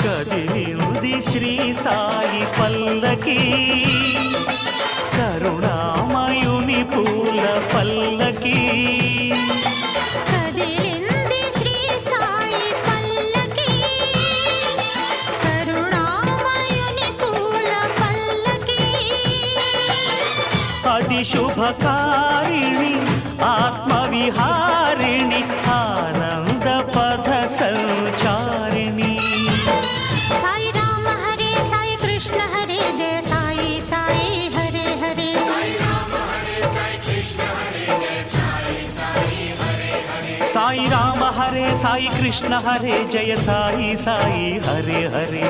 కదిలింది శ్రీ సాయి పల్లకి కరుణామయుని పూల పల్లకి కదిలింది శ్రీ సాయి పల్లకి కరుణామయుని పూల పల్లకి అతి శుభకారిణి ఆత్మవిహారిణి ఆనంద పథ సంచారిణి సాయి రామ హరే సాయి కృష్ణ హరే జయ సాయి సాయి హరే హరే సాయి రామ హరే సాయి కృష్ణ హరే జయ సాయి సాయి హరే హరే